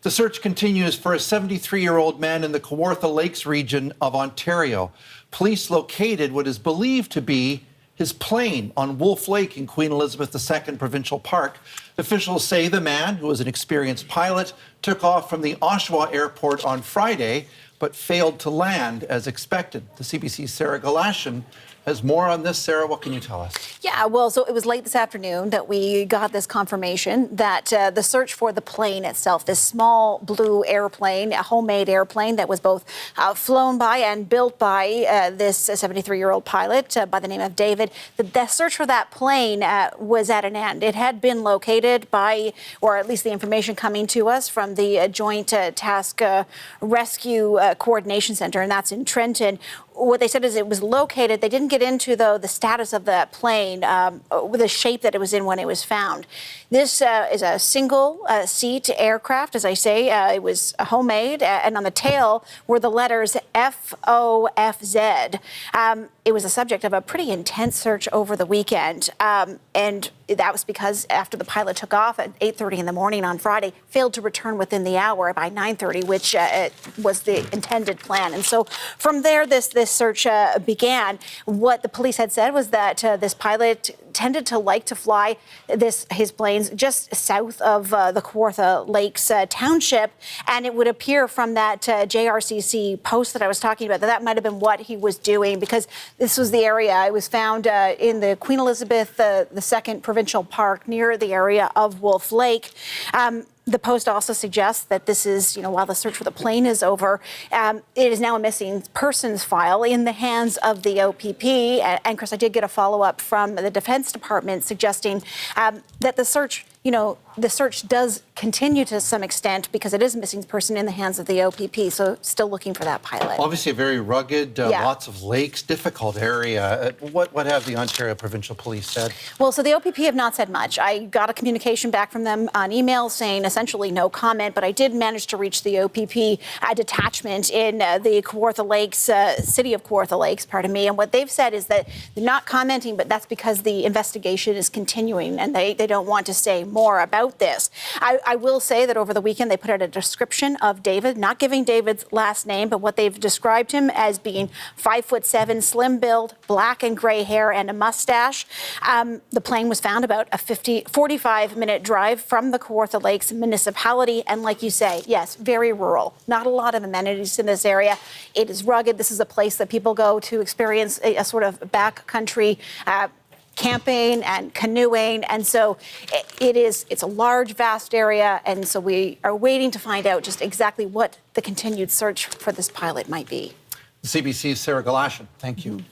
The search continues for a 73-year-old man in the Kawartha Lakes region of Ontario. Police located what is believed to be his plane on Wolf Lake in Queen Elizabeth II Provincial Park. Officials say the man, who was an experienced pilot, took off from the Oshawa Airport on Friday, but failed to land as expected. The CBC's Sarah Galashan has more on this. Sarah, what can you tell us? Yeah, well, so it was late this afternoon that we got this confirmation that the search for the plane itself, this small blue airplane, a homemade airplane that was both flown by and built by this 73-year-old pilot by the name of David, the search for that plane was at an end. It had been located by, or at least the information coming to us from the Joint Task Rescue Coordination Center, and that's in Trenton. What they said is it was located. They didn't get into, though, the status of that plane, with the shape that it was in when it was found. This is a single-seat aircraft, as I say. It was homemade, and on the tail were the letters FOFZ. It was the subject of a pretty intense search over the weekend, and that was because after the pilot took off at 8:30 in the morning on Friday, failed to return within the hour by 9:30, which was the intended plan. And so from there, this search began. What the police had said was that this pilot tended to like to fly his planes just south of the Kawartha Lakes township, and it would appear from that JRCC post that I was talking about that might have been what he was doing, because this was the area. It was found in the Queen Elizabeth II Provincial Park near the area of Wolf Lake. The post also suggests that this is, while the search for the plane is over, it is now a missing persons file in the hands of the OPP. And Chris, I did get a follow-up from the Defense Department suggesting that the search does continue to some extent because it is a missing person in the hands of the OPP. So still looking for that pilot. Obviously a very rugged, lots of lakes, difficult area. What have the Ontario Provincial Police said? Well, so the OPP have not said much. I got a communication back from them on email saying essentially no comment, but I did manage to reach the OPP detachment in the Kawartha Lakes, city of Kawartha Lakes, pardon me. And what they've said is that they're not commenting, but that's because the investigation is continuing and they don't want to say more about this. I will say that over the weekend they put out a description of David, not giving David's last name, but what they've described him as being 5'7", slim build, black and gray hair and a mustache. The plane was found about a 45-minute drive from the Kawartha Lakes municipality, and like you say, yes, very rural. Not a lot of amenities in this area. It is rugged. This is a place that people go to experience a sort of backcountry camping and canoeing, and so it's a large, vast area, and so we are waiting to find out just exactly what the continued search for this pilot might be. CBC's Sarah Galashan, thank you.